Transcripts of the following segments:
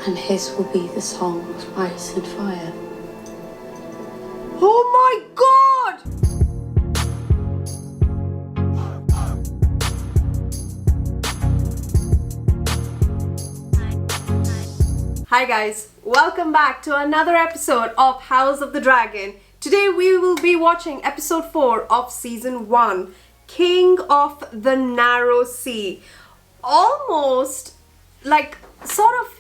And his will be the song of ice and fire. Oh my god! Hi guys, welcome back to another episode of House of the Dragon. Today we will be watching episode 4 of season 1, King of the Narrow Sea. Almost like sort of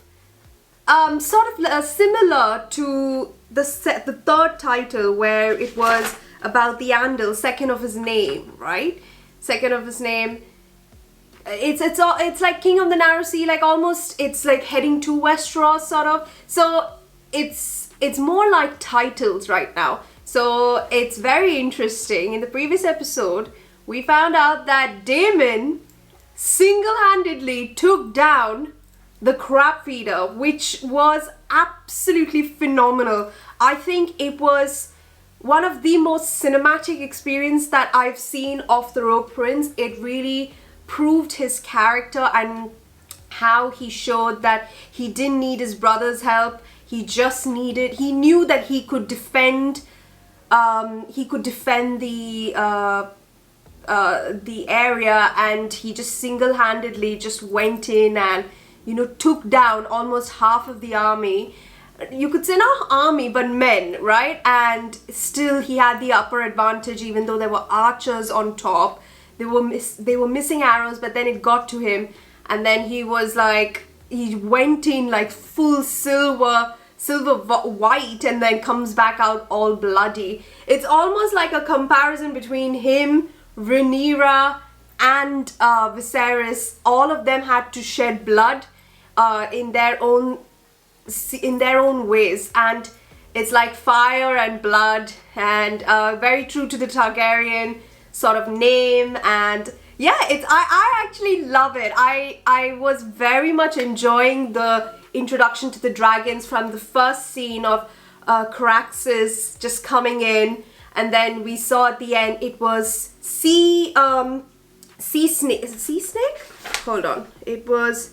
similar to the third title, where it was about the Andal, second of his name, right? Second of his name. It's like King of the Narrow Sea, like almost it's like heading to Westeros sort of. So it's more like titles right now. So it's very interesting. In the previous episode, we found out that Daemon single-handedly took down the crab feeder, which was absolutely phenomenal. I think it was one of the most cinematic experience that I've seen of the Rogue Prince. It really proved his character and how he showed that he didn't need his brother's help. He knew that he could defend the area, and he just single-handedly just went in and, you know, took down almost half of the army. You could say not army, but men, right? And still he had the upper advantage, even though there were archers on top. They were missing arrows, but then it got to him, and then he went in like full silver white, and then comes back out all bloody. It's almost like a comparison between him, Rhaenyra, and Viserys. All of them had to shed blood in their own ways, and it's like fire and blood, and very true to the Targaryen sort of name. And yeah, I actually love it. I was very much enjoying the introduction to the dragons from the first scene of Caraxes just coming in, and then we saw at the end it was sea snake. Hold on, it was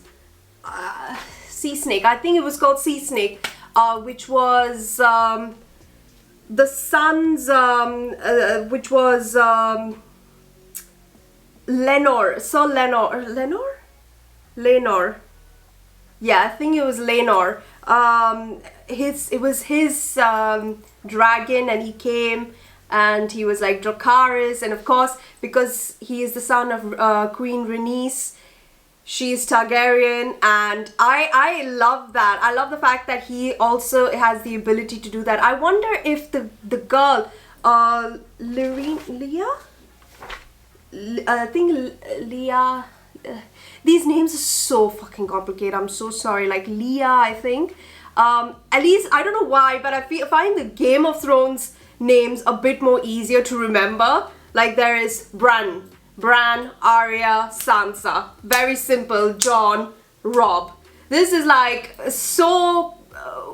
sea snake. I think it was called sea snake, which was the son's, which was Lenor. So Lenor. Yeah, I think it was Lenor. It was his dragon, and he came and he was like Dracarys, and of course because he is the son of Queen Rhaenys, she is Targaryen, and I love that. I love the fact that he also has the ability to do that. I wonder if the girl, Leah? I think Leah. These names are so fucking complicated. I'm so sorry. Like Leah, I think. At least I don't know why, but I find the Game of Thrones names a bit more easier to remember. Like there is Bran, Arya, Sansa. Very simple. Jon, Robb. This is like so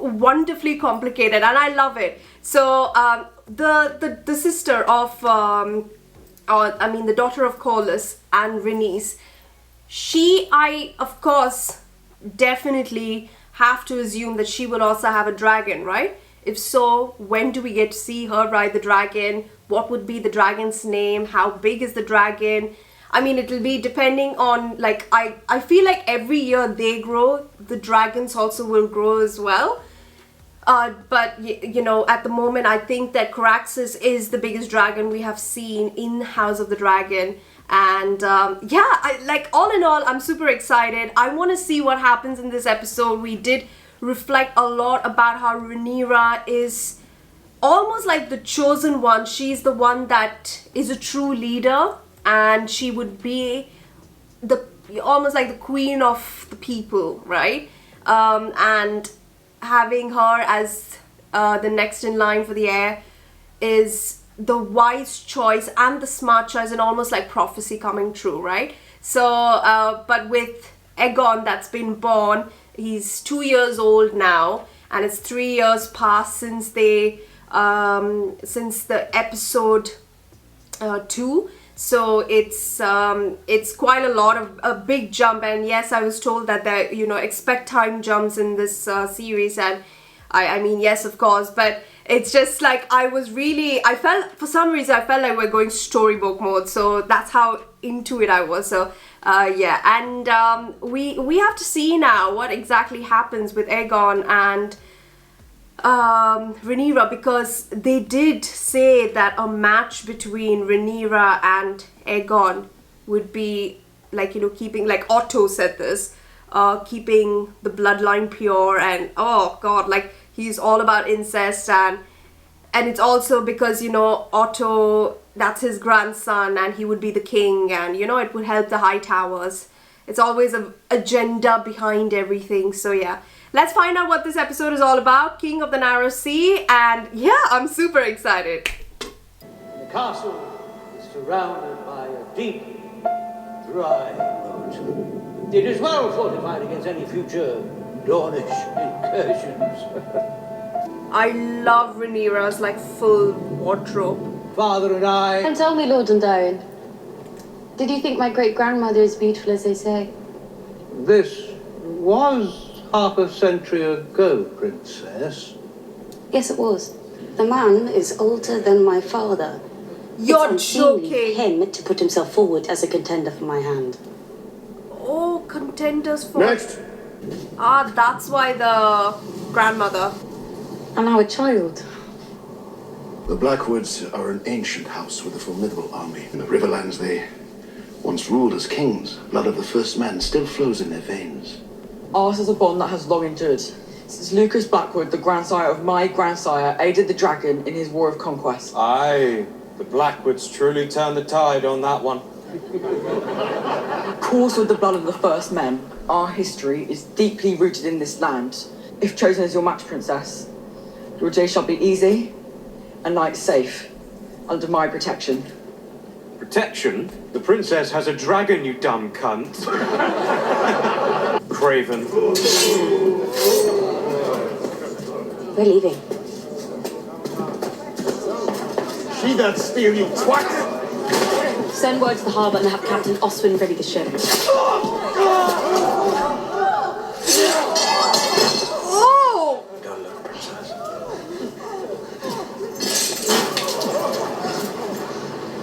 wonderfully complicated, and I love it. So the sister of the daughter of Corlys and Rhaenys, I of course definitely have to assume that she will also have a dragon, right? If so, when do we get to see her ride the dragon? What would be the dragon's name? How big is the dragon? I mean, it'll be depending on, like, I feel like every year they grow, the dragons also will grow as well. But you know, at the moment, I think that Caraxes is the biggest dragon we have seen in House of the Dragon. And yeah, all in all, I'm super excited. I want to see what happens in this episode. We did reflect a lot about how Rhaenyra is almost like the chosen one. She's the one that is a true leader, and she would be almost like the queen of the people, right? And having her as the next in line for the heir is the wise choice and the smart choice, and almost like prophecy coming true, right? So but with Aegon that's been born, he's 2 years old now, and it's 3 years past since the episode 2. So it's quite a lot of a big jump. And yes, I was told that there, you know, expect time jumps in this series, and I mean, yes, of course, but it's just like I felt, for some reason, I felt like we're going storybook mode, so that's how into it I was. So yeah, and we have to see now what exactly happens with Aegon and Rhaenyra, because they did say that a match between Rhaenyra and Aegon would be like, you know, keeping, like Otto said this, keeping the bloodline pure, and oh god, like he's all about incest, and it's also because, you know, Otto, that's his grandson and he would be the king, and you know, it would help the High Towers. It's always an agenda behind everything. So yeah, let's find out what this episode is all about. King of the Narrow Sea, and yeah, I'm super excited. The castle is surrounded by a deep, dry moat. It is well fortified against any future Dornish incursions. I love Rhaenyra's like full wardrobe. Father and I... And tell me, Lord Dondarrion, did you think my great-grandmother as beautiful as they say? This was half a century ago, Princess. Yes, it was. The man is older than my father. You're It's unseemly joking. for him to put himself forward as a contender for my hand. Oh, contenders for... Next. Ah, that's why the grandmother. And now a child. The Blackwoods are an ancient house with a formidable army. In the Riverlands, they once ruled as kings. Blood of the first men still flows in their veins. Ours is a bond that has long endured. Since Lucas Blackwood, the grandsire of my grandsire, aided the dragon in his war of conquest. Aye, the Blackwoods truly turned the tide on that one. Coursed with the blood of the first men, our history is deeply rooted in this land. If chosen as your match, Princess, your day shall be easy and night safe under my protection. Protection? The princess has a dragon, you dumb cunt. Craven. We're leaving. She that steal, you twat! Send word to the harbour and have Captain Oswin ready the ship. Oh! Don't look, Princess.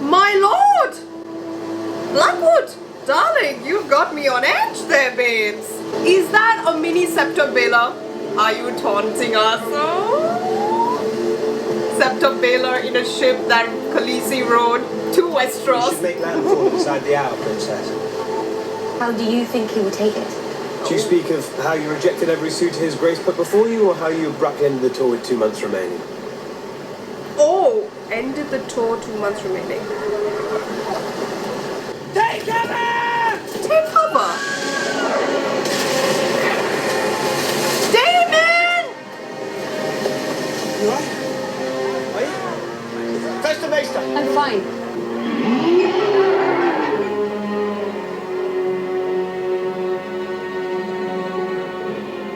My lord! Blackwood! Darling, you've got me on edge there, babes. Is that a mini Scepter Baelor? Are you taunting us? Oh. Scepter Baelor in a ship that Khaleesi rode to Westeros. You should make landfall inside the hour, Princess. How do you think he will take it? Do you speak of how you rejected every suit his grace put before you, or how you abruptly ended the tour with 2 months remaining? Oh, ended the tour, 2 months remaining. Take cover! Take cover! Damon! You alright? Are you? Fetch the maester! I'm fine.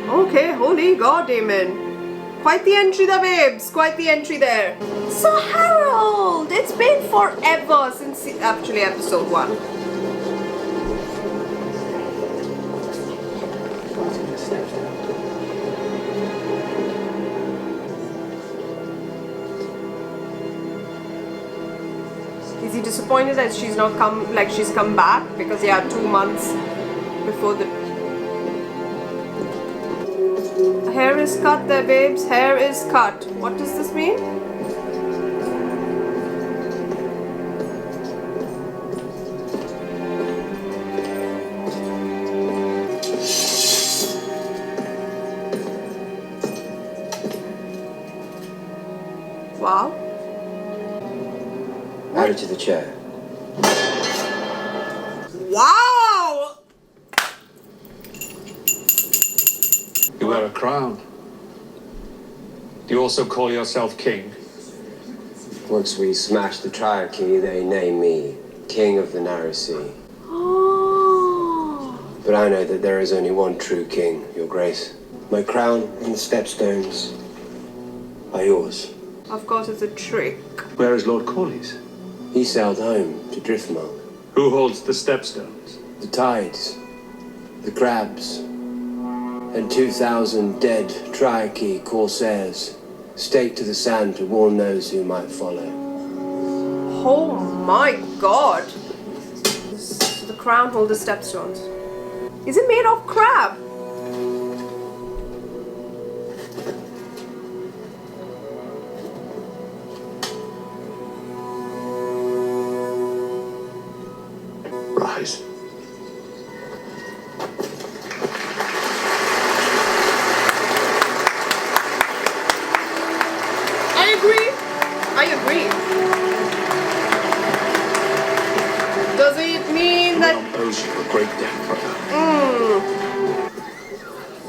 Okay, holy god, Damon. Quite the entry there, babes. Quite the entry there. So, Harold, it's been forever since actually episode 1. Is he disappointed that she's not come, like she's come back? Because yeah, 2 months before the... Hair is cut there, babes. Hair is cut. What does this mean? Wow. Add it to the chair. Wow! You wear a crown. Do you also call yourself king? Once we smash the triarchy, they name me King of the Narrow Sea. Oh. But I know that there is only one true king, Your Grace. My crown and the stepstones are yours. Of course, it's a trick. Where is Lord Corlys? He sailed home to Driftmark. Who holds the stepstones? The tides, the crabs, and 2,000 dead Triarchy corsairs staked to the sand to warn those who might follow. Oh my god. The crown holder stepstones. Is it made of crab? Rise. I agree. Does it mean that... Realm owes you a great debt, brother.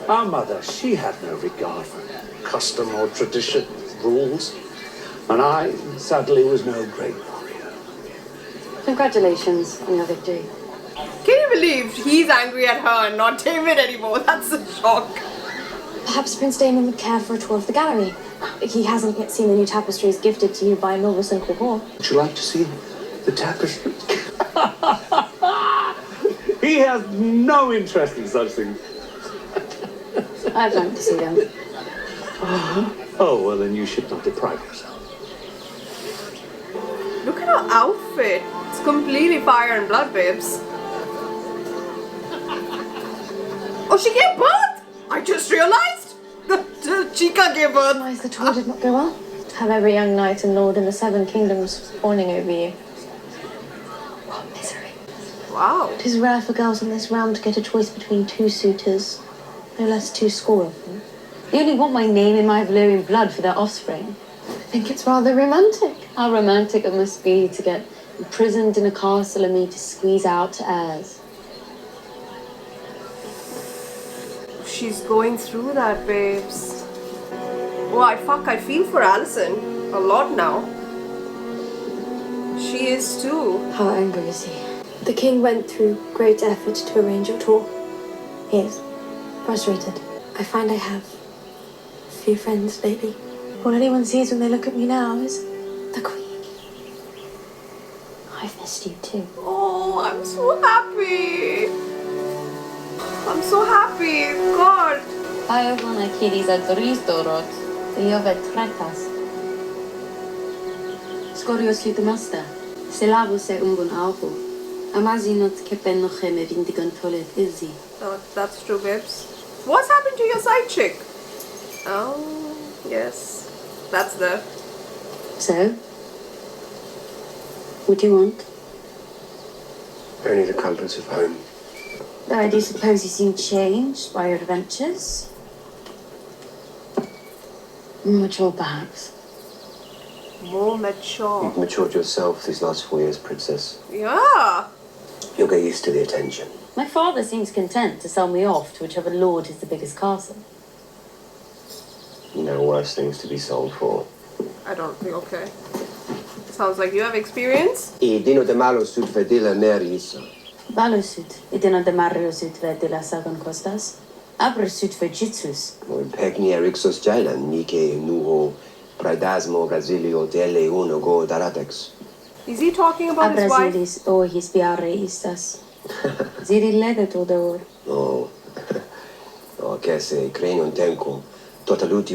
Our mother, she had no regard for custom or tradition, rules. And I, sadly, was no great warrior. Congratulations on your victory. Can you believe he's angry at her and not David anymore? That's a shock. Perhaps Prince Damon would care for a tour of the gallery. He hasn't yet seen the new tapestries gifted to you by Norbus and Quahor. Would you like to see the tapestry? He has no interest in such things. I'd like to see them. Oh, well, then you should not deprive yourself. Look at her outfit. It's completely fire and blood, babes. Oh, she gave birth! I just realized! The Chica gave birth. Otherwise the tour did not go well. Have every young knight and lord in the 7 kingdoms fawning over you. What misery. Wow. It is rare for girls in this realm to get a choice between 2 suitors. No less 2 score of them. They only want my name in my Valyrian blood for their offspring. I think it's rather romantic. How romantic it must be to get imprisoned in a castle and me to squeeze out heirs. She's going through that, babes. Oh, I feel for Alison a lot now. She is too. How angry is he? The king went through great effort to arrange your tour. He is frustrated. I find I have few friends lately. All anyone sees when they look at me now is the queen. I've missed you too. Oh, I'm so happy. I'm so happy. God. Ajovana kiriza doristorot, jove tretas. Skorio syutamasta, selavo se umbun alpo. Amazinot kepennoche me vindigan tolet izzi. Oh, that's true, babes. What's happened to your side chick? Oh, yes. That's the... So? What do you want? Only the comforts of home. Though I do suppose you seem changed by your adventures. Mature, perhaps. More mature. You've matured yourself these last 4 years, Princess. Yeah. You'll get used to the attention. My father seems content to sell me off to whichever lord is the biggest castle. You know worse things to be sold for. I don't think, okay. Sounds like you have experience. I dino de malo sud vedila merisa. Balusut, idina de Mariosut vedila sagon costas. Abrasut vegitsus. Pegni erixos jailan, nike nuo praidasmo Brasilio dele uno go daratex. Is he talking about his wife? Abrasilis o his biare istas. Ziri lede to the or. No. No, che se creni un tenco. Totaluti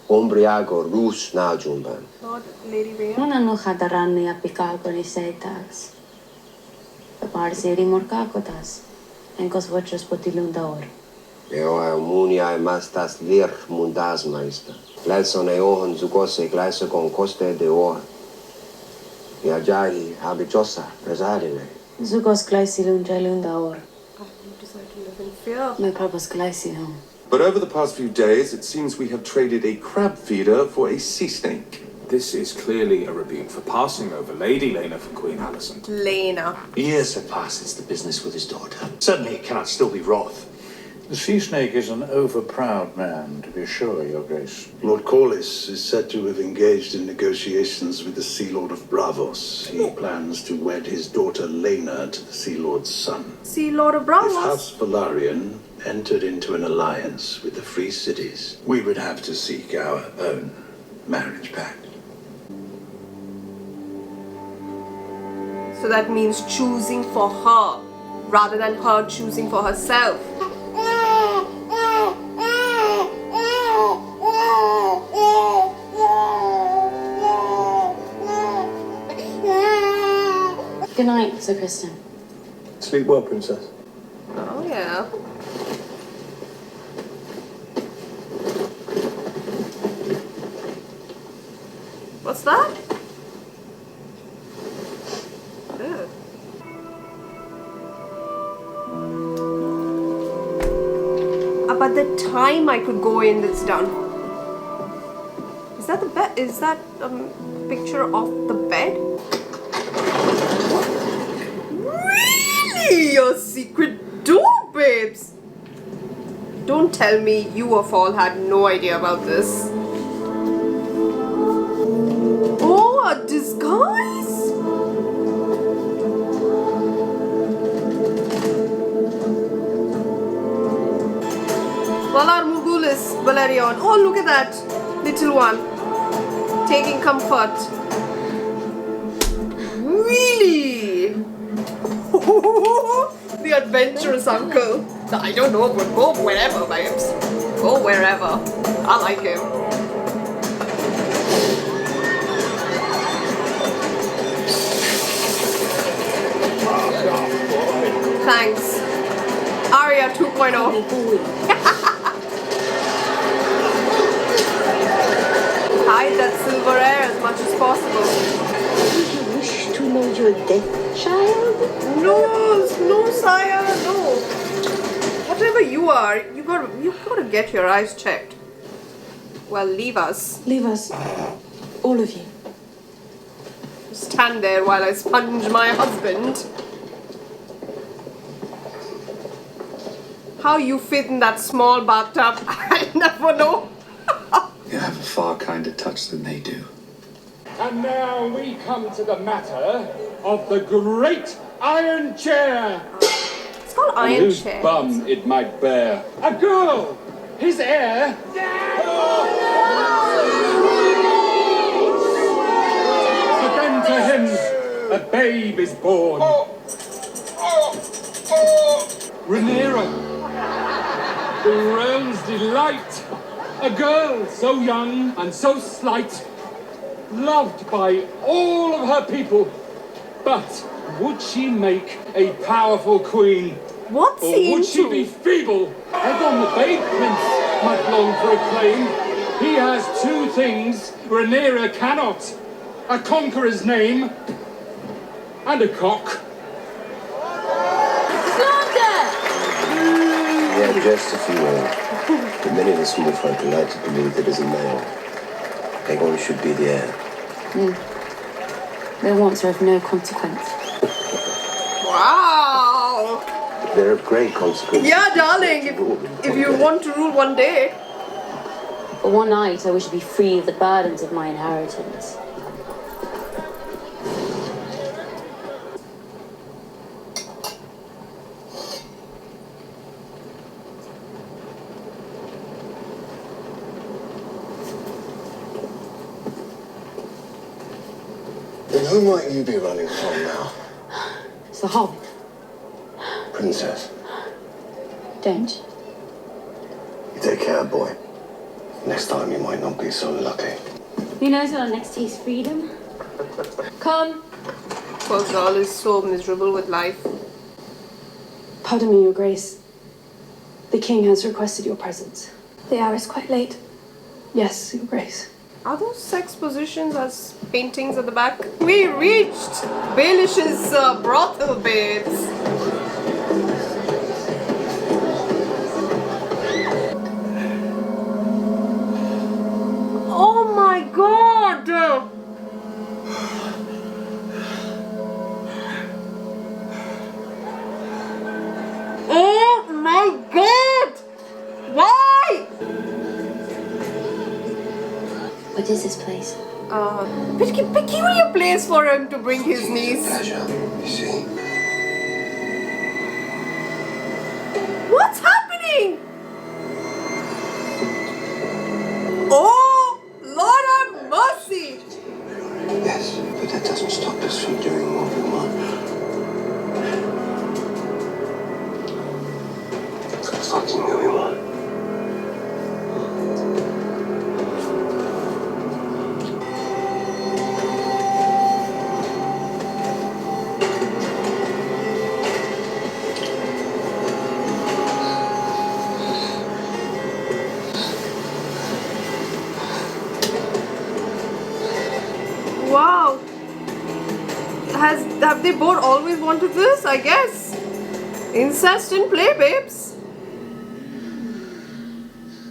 ombriago rus na jumban. Not Lady Rhea. Una no hadaranni apicalconi seitax. The parsiri morcacotas. Encos voces potilunda or. Eo munia mastas lir mundas maista. Gleison eohon zugose gleise con coste de or. Viaggiai habiciosa presalile. Zugos glycilunda lunda or. You decide to live in fear. Me propos glycilum. But over the past few days, it seems we have traded a crab feeder for a sea snake. This is clearly a rebuke for passing over Lady Lena for Queen Alicent. Lena. Years have passed since the business with his daughter. Certainly it cannot still be wrath. The sea snake is an over-proud man, to be sure, Your Grace. Lord Corlys is said to have engaged in negotiations with the Sea Lord of Bravos. He plans to wed his daughter Lena to the Sea Lord's son. Sea Lord of If Bravos. House Velaryon entered into an alliance with the Free Cities, we would have to seek our own marriage pact. So that means choosing for her rather than her choosing for herself. Good night, Sir Kristen. Sleep well, Princess. Oh, yeah. What's that? Ew. But the time I could go in, it's done. Is that the bed? Is that a picture of the bed? Really? Your secret door, babes? Don't tell me you of all had no idea about this. Oh, a disguise? Valar Morghulis, Valerion. Oh, look at that little one. Taking comfort. Really? The adventurous uncle. I don't know, but go wherever, babes. Go wherever. I like him. Thanks. Arya 2.0. Hide that silver hair as much as possible. Do you wish to know your death, child? No, no, sire, no. Whatever you are, you gotta get your eyes checked. Well, leave us. Leave us. All of you. Stand there while I sponge my husband. How you fit in that small bathtub, I never know. You have a far kinder touch than they do. And now we come to the matter of the great Iron Chair. It's called And Iron whose Chair. bum it might bear. A girl! His heir! But then to him, a babe is born. Rhaenyra, the realm's delight. A girl so young and so slight, loved by all of her people. But would she make a powerful queen? What's Or he would she into? be feeble? Egon the babe prince might long for a claim. He has two things Rhaenyra cannot: a conqueror's name and a cock. We are just a few old, but many of the small folk are like to believe that as a male, Aegon should be the heir. Their wants are of no consequence. Wow. They're of great consequence. Yeah, darling. If you want to rule one day. For one night, I wish to be free of the burdens of my inheritance. Then who might you be running from now? It's the Hobbit. Princess. Don't. You take care, boy. Next time you might not be so lucky. Who knows what our next taste freedom? Come. Poor girl is so miserable with life. Pardon me, Your Grace. The king has requested your presence. The hour is quite late. Yes, Your Grace. Are those sex positions as paintings at the back? We reached Baelish's brothel, babes. Oh my god! Oh my god! Why? What is this place? Peculiar place for him to bring his niece. Pleasure, you see. What's happening? Oh, Lord have mercy! Yes, but that doesn't stop us from doing what we want. Have they both always wanted this? I guess. Incest in play, babes.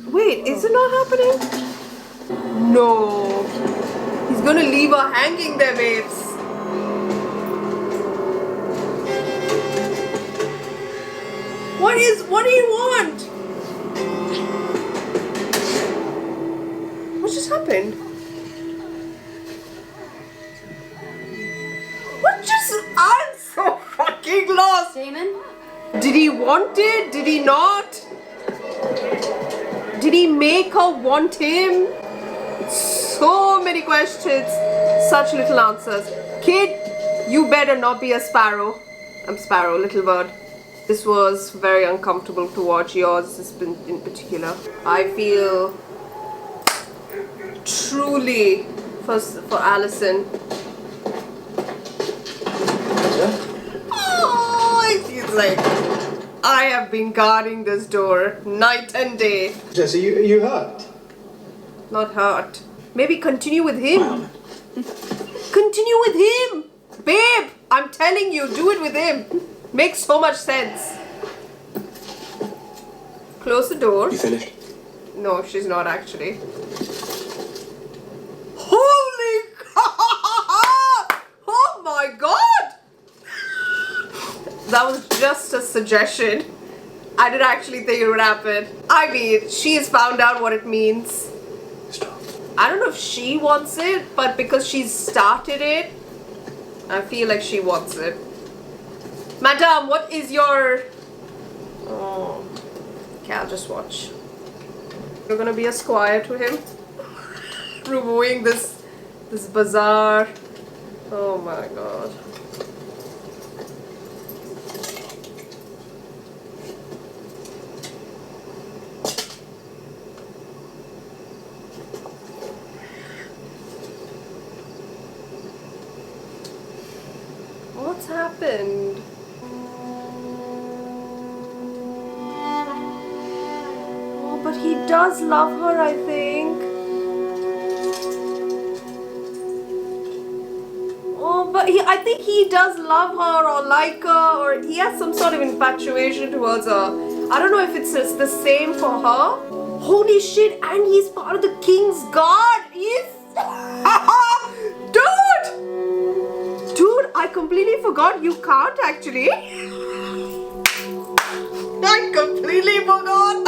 Wait, is it not happening? No. He's gonna leave her hanging there, babes. What do you want? What just happened? What just... I'm so fucking lost. Damon? Did he want it? Did he not? Did he make her want him? So many questions, such little answers. Kid, you better not be a sparrow. I'm Sparrow, little bird. This was very uncomfortable to watch. Yours in particular. I feel truly for Alison. Oh, it feels like I have been guarding this door night and day. Jesse, you hurt? Not hurt. Maybe continue with him. Continue with him. Babe, I'm telling you, do it with him. Makes so much sense. Close the door. You finished? No, she's not actually. Holy God! Oh my God! That was just a suggestion. I didn't actually think it would happen. I mean, she's found out what it means. Stop. I don't know if she wants it, but because she's started it, I feel like she wants it. Madam, what is your... Oh. Okay, I'll just watch. You're gonna be a squire to him? Removing this bazaar. Oh my God. What's happened? Oh, but he does love her, I think. Oh, but I think he does love her or like her, or he has some sort of infatuation towards her. I don't know if it's the same for her. Holy shit, and he's part of the king's guard. He's... Dude, I completely forgot you can't actually. I completely forgot.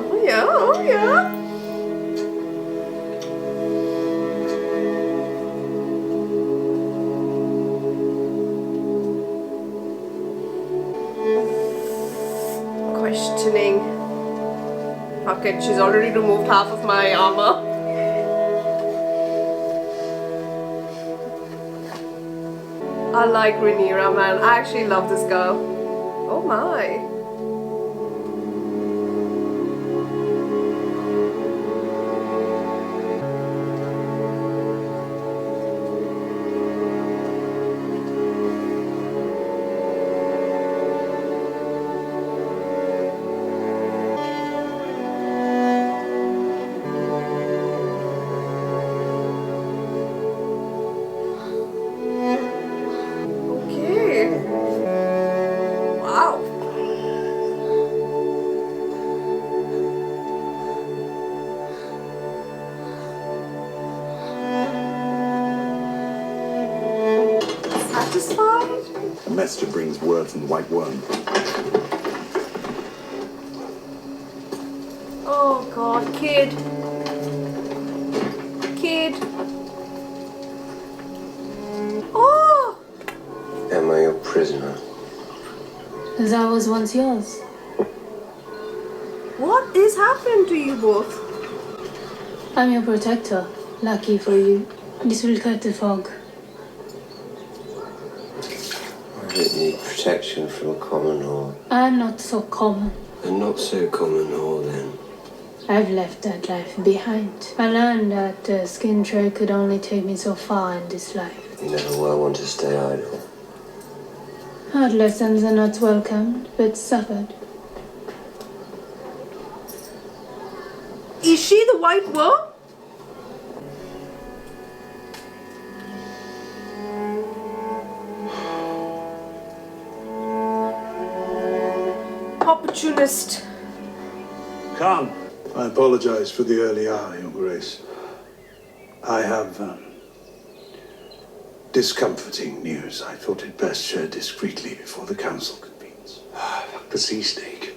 Oh yeah, oh yeah. Questioning. Fuck it, she's already removed half of my armor. I like Rhaenyra, man. I actually love this girl. Oh my. A messenger brings word from the White Worm. Oh God, kid. Kid. Oh! Am I your prisoner? As I was once yours. What is happening to you both? I'm your protector. Lucky for you. This will cut the fog. I don't need protection from a common horde. I'm not so common. A not so common horde, then. I've left that life behind. I learned that the skin trade could only take me so far in this life. You never will want to stay idle. Hard lessons are not welcomed, but suffered. Is she the White Worm? opportunist. Come. I apologize for the early hour, Your Grace. I have discomforting news. I thought it best shared discreetly before the council convenes. The sea snake.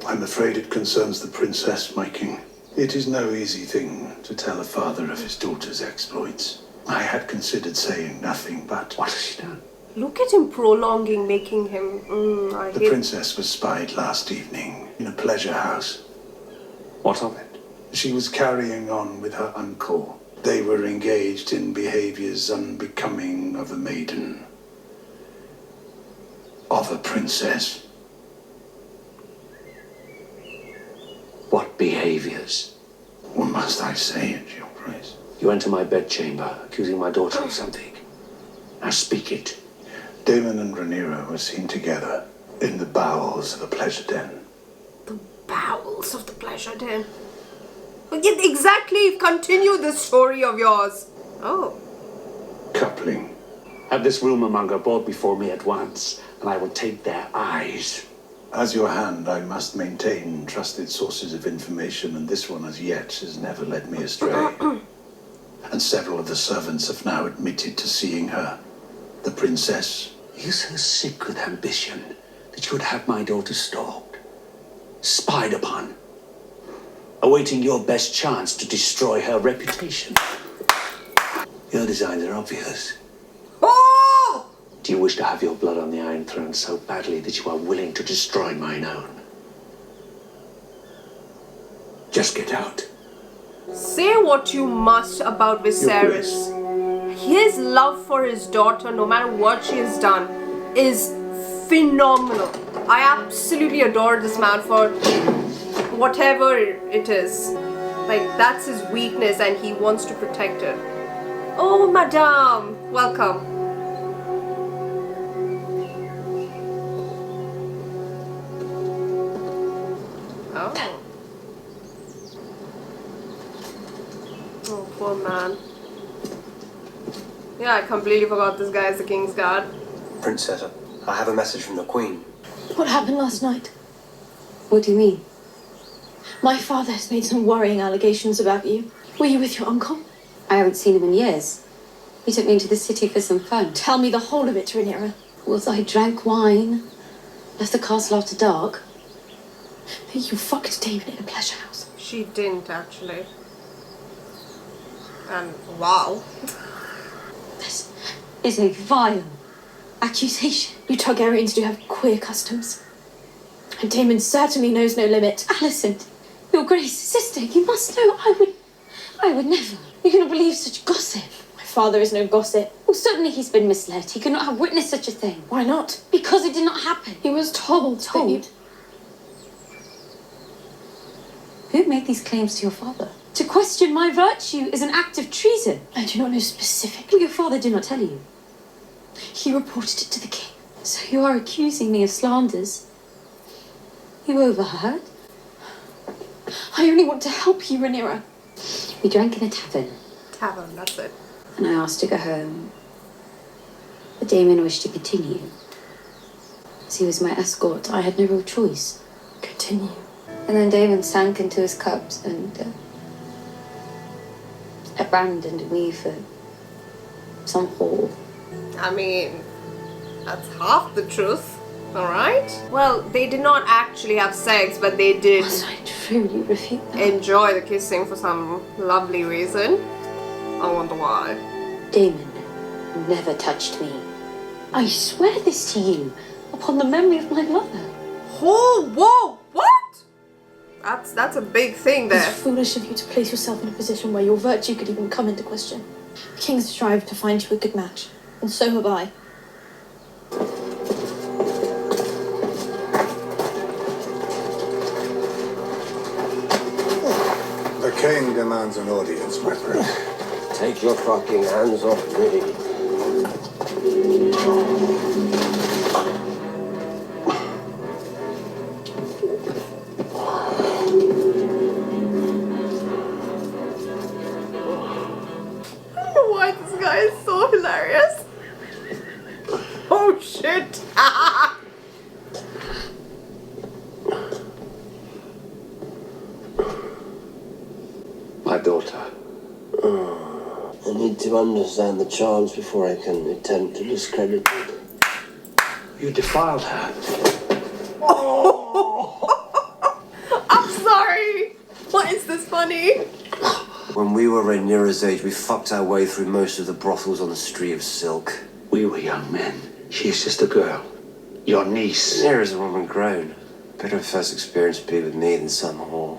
I'm afraid it concerns the princess, my king. It is no easy thing to tell a father of his daughter's exploits. I had considered saying nothing, but... What has she done? Look at him prolonging, making him... The princess was spied last evening in a pleasure house. What of it? She was carrying on with her uncle. They were engaged in behaviors unbecoming of a maiden. Of a princess. What behaviors? Or must I say it, Your Grace? You enter my bedchamber, accusing my daughter of something. Now speak it. Daemon and Rhaenyra were seen together in the bowels of a pleasure den. The bowels of the pleasure den. Yeah, exactly. Continue this story of yours. Oh. Coupling. Have this rumor-monger brought before me at once, and I will take their eyes. As your hand, I must maintain trusted sources of information, and this one as yet has never led me astray. And several of the servants have now admitted to seeing her. The princess. You're so sick with ambition that you would have my daughter stalked, spied upon, awaiting your best chance to destroy her reputation. Your designs are obvious. Oh! Do you wish to have your blood on the Iron Throne so badly that you are willing to destroy mine own? Just get out. Say what you must about Viserys. His love for his daughter, no matter what she has done, is phenomenal. I absolutely adore this man for whatever it is. Like, that's his weakness and he wants to protect it. Oh, madame, welcome. Oh. Oh, poor man. Yeah, I completely forgot this guy is the King's Guard. Princess, I have a message from the Queen. What happened last night? What do you mean? My father has made some worrying allegations about you. Were you with your uncle? I haven't seen him in years. He took me into the city for some fun. Tell me the whole of it, Rhaenyra. Was I drank wine, left the castle after dark. But you fucked David in a pleasure house. She didn't, actually. And wow. This is a vile accusation. You Targaryens do have queer customs. And Daemon certainly knows no limit. Alicent, Your Grace, sister, you must know I would never. You cannot believe such gossip. My father is no gossip. Well, certainly he's been misled. He could not have witnessed such a thing. Why not? Because it did not happen. He was told. Told? Who made these claims to your father? To question my virtue is an act of treason. I do not know specifically. Well, your father did not tell you. He reported it to the king. So you are accusing me of slanders? You overheard? I only want to help you, Rhaenyra. We drank in a tavern. Tavern, that's it. And I asked to go home. But Daemon wished to continue. As he was my escort, I had no real choice. Continue. And then Daemon sank into his cups and abandoned me for some whore. I mean, that's half the truth, alright? Well, they did not actually have sex, but they did Must I truly refute that? enjoy the kissing for some lovely reason. I wonder why. Daemon never touched me. I swear this to you, upon the memory of my mother. Oh, whoa, what? That's a big thing there. It's foolish of you to place yourself in a position where your virtue could even come into question. The kings strive to find you a good match, and so have I. The king demands an audience, my friend. Take your fucking hands off me. I don't know why this guy is so hilarious. Oh shit! daughter. I need to understand the charms before I can attempt to discredit it. You defiled her. I'm sorry. Why is this funny? When we were Rhaenyra's age, we fucked our way through most of the brothels on the Street of Silk. We were young men. She is just a girl. Your niece. Rhaenyra's a woman grown. Better first experience to be with me than some whore.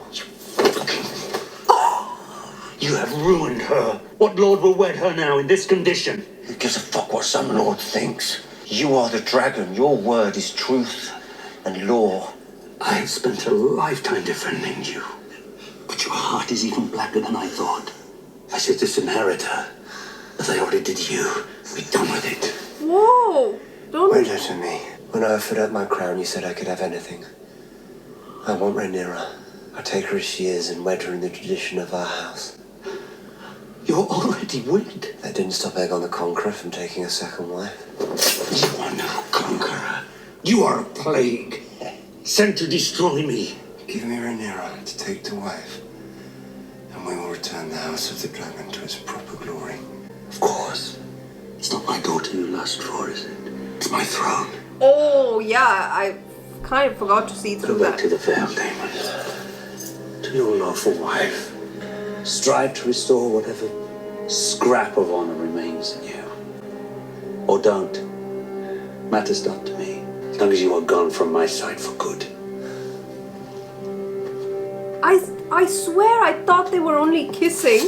You have ruined her. What lord will wed her now in this condition? Who gives a fuck what some lord thinks? You are the dragon. Your word is truth and law. I have spent a lifetime defending you. But your heart is even blacker than I thought. I should disinherit her. As I already did you. Be done with it. Whoa! Don't... Wait to me. When I offered up my crown, you said I could have anything. I want Rhaenyra. I'll take her as she is and wed her in the tradition of our house. You're already wed. That didn't stop Aegon the Conqueror from taking a second wife. You are no conqueror. You are a plague. Sent to destroy me. Give me Rhaenyra to take to wife, and we will return the House of the Dragon to its proper glory. Of course. It's not my daughter you lust for, is it? It's my throne. Oh, yeah, I kind of forgot to see through Go back that. to the Vale, Damon. To your lawful wife. Strive to restore whatever scrap of honor remains in you. Or don't. Matters not to me. As long as you are gone from my sight for good. I swear I thought they were only kissing.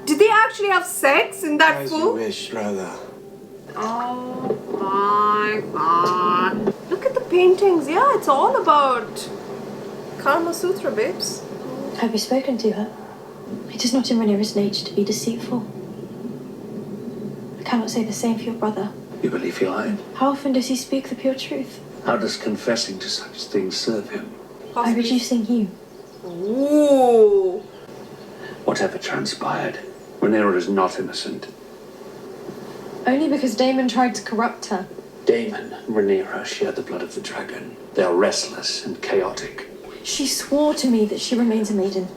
Did they actually have sex in that As full? you wish, brother. Oh my god. Look at the paintings. Yeah, it's all about Kama Sutra, babes. Have you spoken to her? It is not in Rhaenyra's nature to be deceitful. I cannot say the same for your brother. You believe he lied? How often does he speak the pure truth? How does confessing to such things serve him? By reducing you. Ooh. Whatever transpired, Rhaenyra is not innocent. Only because Daemon tried to corrupt her. Daemon and Rhaenyra share the blood of the dragon. They are restless and chaotic. She swore to me that she remains a maiden.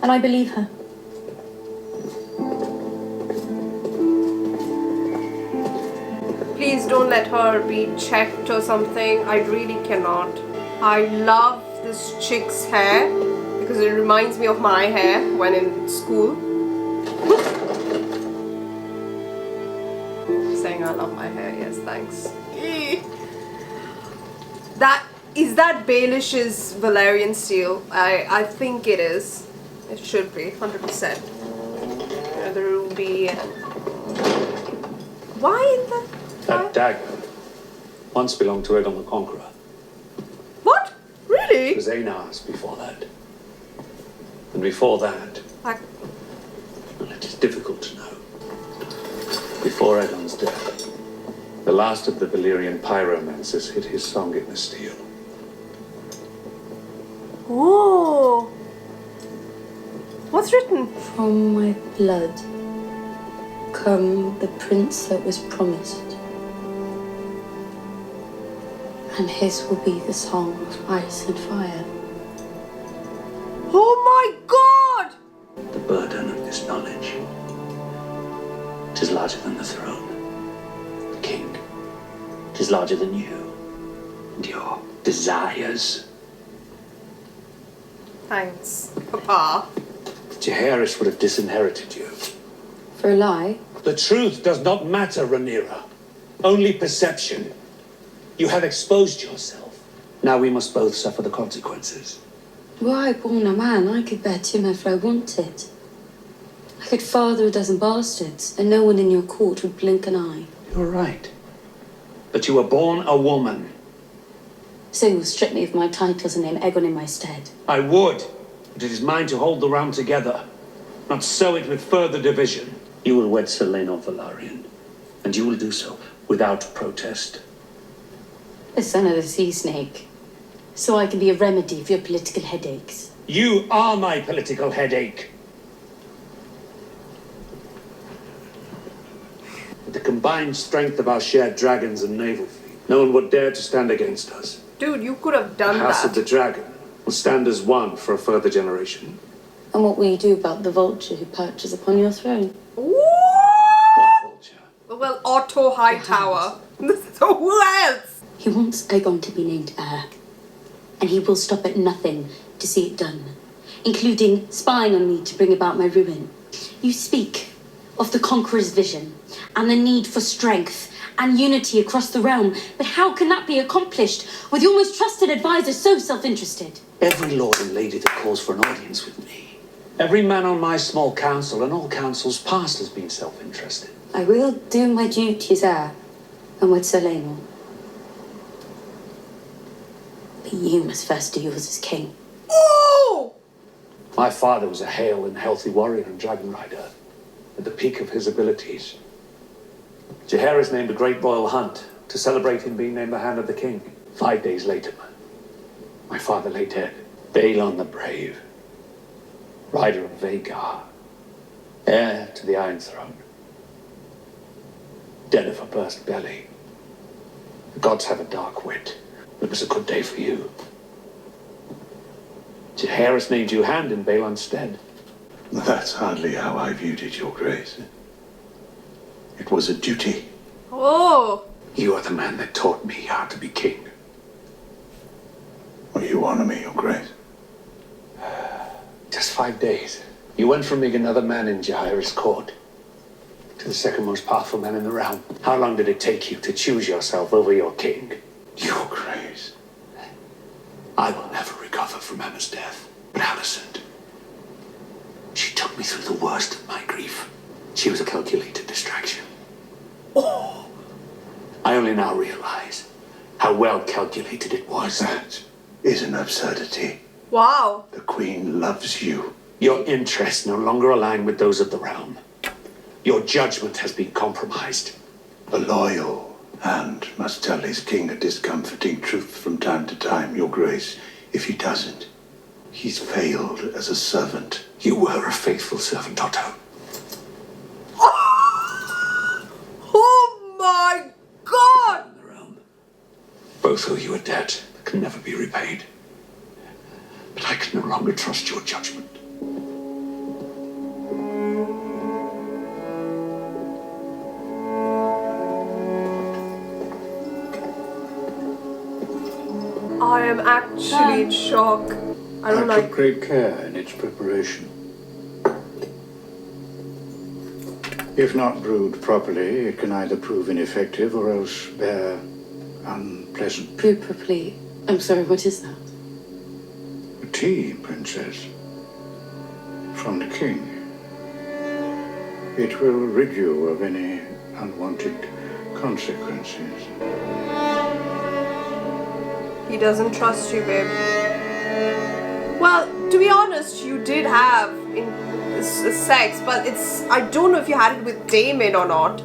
And I believe her. Please don't let her be checked or something. I really cannot. I love this chick's hair because it reminds me of my hair when in school. Saying I love my hair, yes, thanks. That Baelish's Valyrian steel? I think it is. It should be, 100%. The ruby and... Why in the... That dagger once belonged to Aegon the Conqueror. What? Really? It was Einar's before that. And before that... Like... Well, it is difficult to know. Before Aegon's death, the last of the Valyrian pyromancers hid his song in the steel. Oh. What's written? From my blood come the prince that was promised. And his will be the song of ice and fire. Oh my god! The burden of this knowledge. It is larger than the throne. The king. It is larger than you. And your desires. Thanks, Papa. Jaehaerys would have disinherited you. For a lie? The truth does not matter, Rhaenyra. Only perception. You have exposed yourself. Now we must both suffer the consequences. Were I born a man, I could bear Tim if I wanted. I could father a dozen bastards, and no one in your court would blink an eye. You're right. But you were born a woman. So you'll strip me of my titles and name Aegon in my stead. I would, but it is mine to hold the realm together, not sow it with further division. You will wed Selene of Velaryon, and you will do so without protest. The son of the sea snake. So I can be a remedy for your political headaches. You are my political headache. With the combined strength of our shared dragons and naval fleet, no one would dare to stand against us. Dude, you could have done The House that. of the Dragon will stand as one for a further generation. And what will you do about the vulture who perches upon your throne? What vulture? Well, Otto Hightower. So who else? He wants Aegon to be named heir. And he will stop at nothing to see it done, including spying on me to bring about my ruin. You speak of the conqueror's vision and the need for strength and unity across the realm, but how can that be accomplished with your most trusted advisor so self-interested? Every lord and lady that calls for an audience with me, every man on my small council and all councils past has been self-interested. I will do my duty as heir and with Sir Rhaenyra. But you must first do yours as king. Oh! My father was a hale and healthy warrior and dragon rider, at the peak of his abilities. Jaehaerys named a great royal hunt to celebrate him being named the Hand of the King. 5 days later, my father lay dead. Balon the Brave, rider of Vhagar, heir to the Iron Throne, dead of a burst belly. The gods have a dark wit. It was a good day for you. Jaehaerys named you Hand in Balon's stead. That's hardly how I viewed it, Your Grace. It was a duty. Oh! You are the man that taught me how to be king. Will you honor me, Your Grace? Just 5 days. You went from being another man in Jaehaerys' court to the second most powerful man in the realm. How long did it take you to choose yourself over your king? Your Grace. I will never recover from Emma's death. But Alicent, she took me through the worst of my grief. She was a calculated distraction. Oh! I only now realize how well calculated it was. That is an absurdity. Wow. The Queen loves you. Your interests no longer align with those of the realm. Your judgment has been compromised. A loyal Hand must tell his king a discomforting truth from time to time, Your Grace. If he doesn't, he's failed as a servant. You were a faithful servant, Otto. Oh my God! Both owe you a debt that can never be repaid. But I can no longer trust your judgment. I am actually in shock. I don't took great care in its preparation. If not brewed properly, it can either prove ineffective or else bear unpleasant. Brewed properly. I'm sorry, what is that? Tea, Princess. From the king. It will rid you of any unwanted consequences. He doesn't trust you, babe. Well, to be honest, you did have sex, but I don't know if you had it with Damon or not.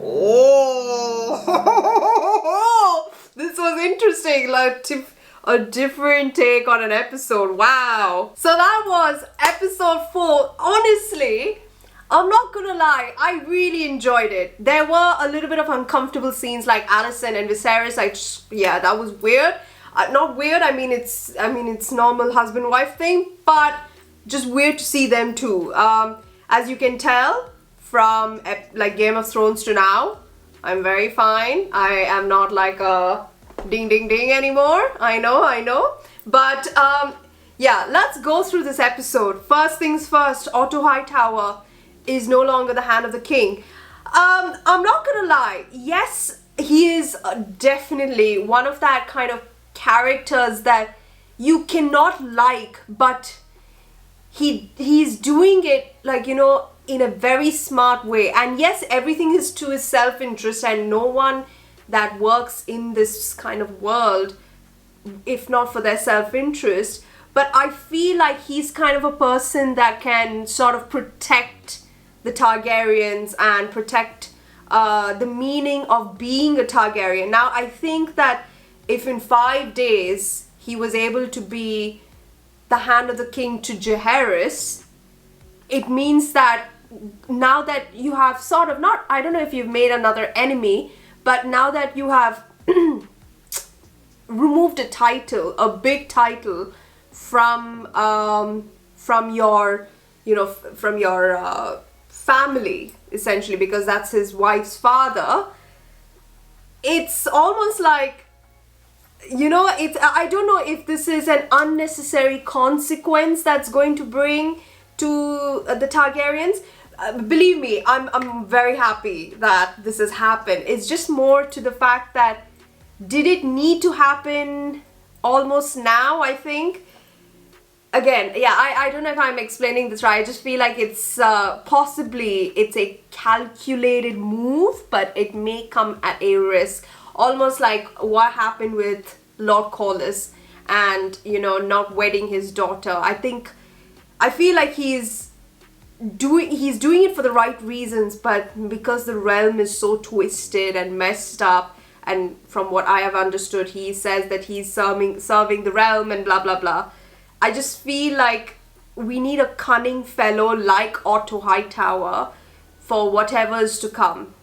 Oh, this was interesting. Like a different take on an episode. Wow. So that was episode 4. Honestly, I'm not gonna lie, I really enjoyed it. There were a little bit of uncomfortable scenes like Alicent and Viserys. Yeah, that was weird. Not weird, I mean it's normal husband-wife thing, but just weird to see them too. As you can tell from like Game of Thrones to now, I'm very fine. I am not like a ding ding ding anymore. I know. But yeah, let's go through this episode. First things first, Otto Hightower is no longer the Hand of the King. I'm not gonna lie, yes, he is definitely one of that kind of characters that you cannot like, but he's doing it, like, you know, in a very smart way. And yes, everything is to his self-interest, and no one that works in this kind of world, if not for their self-interest. But I feel like he's kind of a person that can sort of protect the Targaryens and protect the meaning of being a Targaryen. Now, I think that if in 5 days he was able to be the Hand of the King to Jaehaerys, it means that now that you have sort of not, I don't know if you've made another enemy, but now that you have removed a title, a big title from your, from your family, essentially, because that's his wife's father. It's almost like, I don't know if this is an unnecessary consequence that's going to bring to the Targaryens. Believe me, I'm very happy that this has happened. It's just more to the fact that, did it need to happen almost now, I think? Again, yeah, I don't know if I'm explaining this right. I just feel like it's possibly it's a calculated move, but it may come at a risk. Almost like what happened with Lord Corlys and, not wedding his daughter. I feel like he's doing it for the right reasons, but because the realm is so twisted and messed up, and from what I have understood, he says that he's serving the realm and blah blah blah. I just feel like we need a cunning fellow like Otto Hightower for whatever's to come.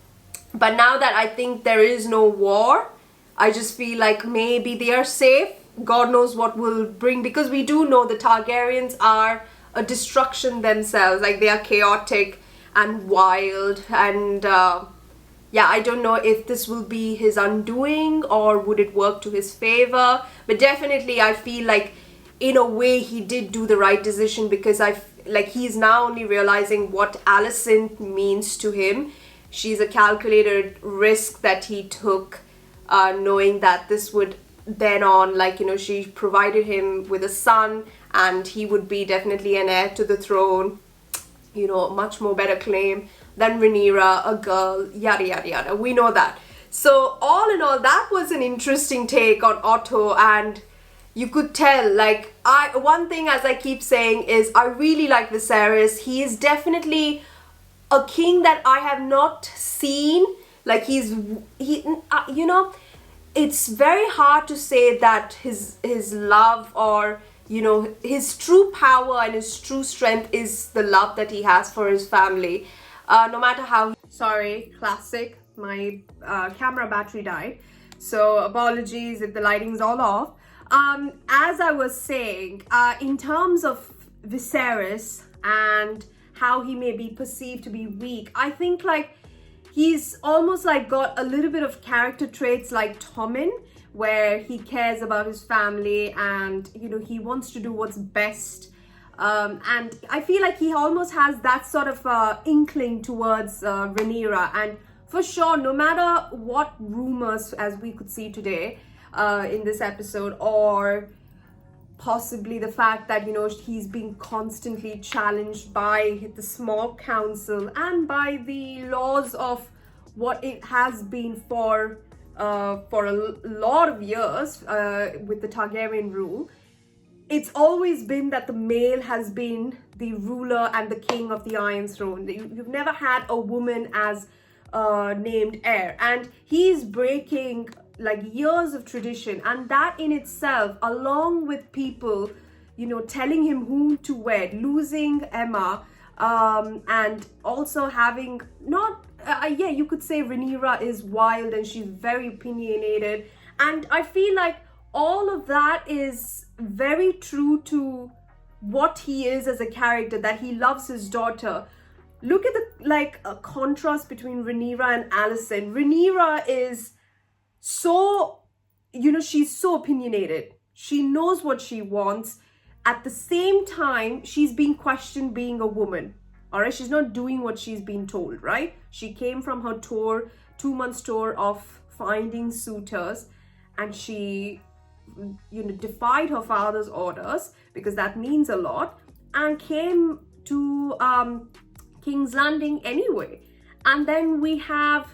But now that I think there is no war, I just feel like maybe they are safe. God knows what will bring, because we do know the Targaryens are a destruction themselves. Like, they are chaotic and wild, and I don't know if this will be his undoing or would it work to his favor. But definitely I feel like in a way he did do the right decision, because he's now only realizing what Alicent means to him. She's a calculated risk that he took, knowing that this would then on, she provided him with a son, and he would be definitely an heir to the throne, much more better claim than Rhaenyra, a girl, yada yada yada. We know that. So all in all, that was an interesting take on Otto, and you could tell, one thing, as I keep saying, is I really like Viserys. He is definitely a king that I have not seen. It's very hard to say that his love, or his true power and his true strength is the love that he has for his family. No matter how, sorry, classic, my camera battery died, so apologies if the lighting's all off. As I was saying, in terms of Viserys and how he may be perceived to be weak, I think he's almost got a little bit of character traits like Tommen, where he cares about his family and he wants to do what's best, and I feel like he almost has that sort of inkling towards Rhaenyra. And for sure, no matter what rumors, as we could see today in this episode, or possibly the fact that he's being constantly challenged by the small council and by the laws of what it has been for a lot of years with the Targaryen rule, it's always been that the male has been the ruler and the king of the Iron Throne. You've never had a woman as named Heir, and he's breaking years of tradition, and that in itself, along with people telling him whom to wed, losing Emma, and also having you could say Rhaenyra is wild and she's very opinionated, and I feel like all of that is very true to what he is as a character, that he loves his daughter. Look at the a contrast between Rhaenyra and Alicent. Rhaenyra is so, she's so opinionated. She knows what she wants. At the same time, she's being questioned being a woman. All right, she's not doing what she's been told, right? She came from her tour, 2 months tour of finding suitors, and she, defied her father's orders, because that means a lot, and came to King's Landing anyway. And then we have,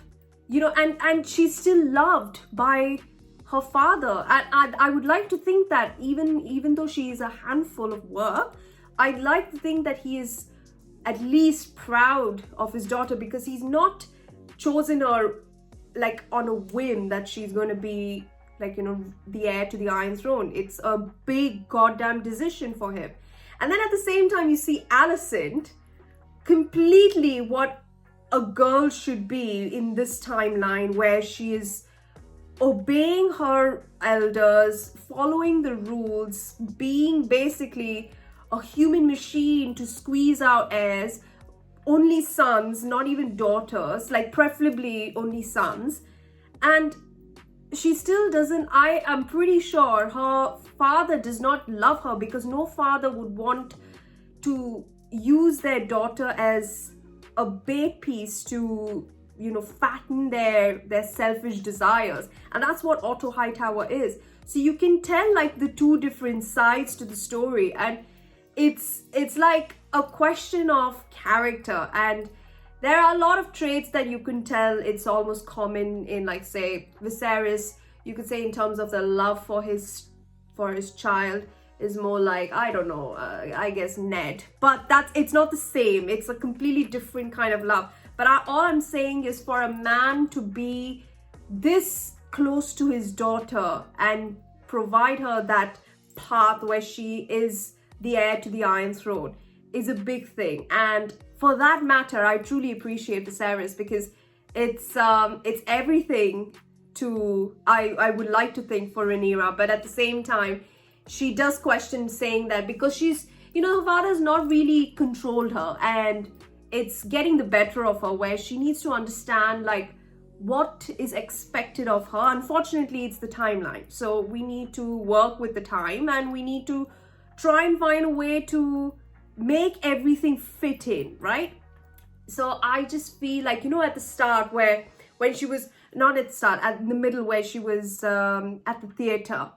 and she's still loved by her father. And I would like to think that even though she is a handful of work, I'd like to think that he is at least proud of his daughter, because he's not chosen her on a whim that she's going to be the heir to the Iron Throne. It's a big goddamn decision for him. And then at the same time, you see Alicent, completely what a girl should be in this timeline, where she is obeying her elders, following the rules, being basically a human machine to squeeze out heirs, only sons, not even daughters, like preferably only sons. And she still doesn't, I am pretty sure her father does not love her, because no father would want to use their daughter as a bait piece to, you know, fatten their selfish desires. And that's what Otto Hightower is. So you can tell like the two different sides to the story, and it's like a question of character. And there are a lot of traits that you can tell it's almost common in, like, say, Viserys. You could say in terms of the love for his child is more like, I don't know, I guess Ned. But it's not the same. It's a completely different kind of love. But all I'm saying is, for a man to be this close to his daughter and provide her that path where she is the heir to the Iron Throne is a big thing. And for that matter, I truly appreciate Viserys, because it's everything to I would like to think for Rhaenyra. But at the same time, she does question, saying that because she's, you know, her father's not really controlled her, and it's getting the better of her, where she needs to understand like what is expected of her. Unfortunately, it's the timeline, so we need to work with the time, and we need to try and find a way to make everything fit in, right? So I just feel like, you know, at the start, when she was not at the start, at the middle, where she was at the theater,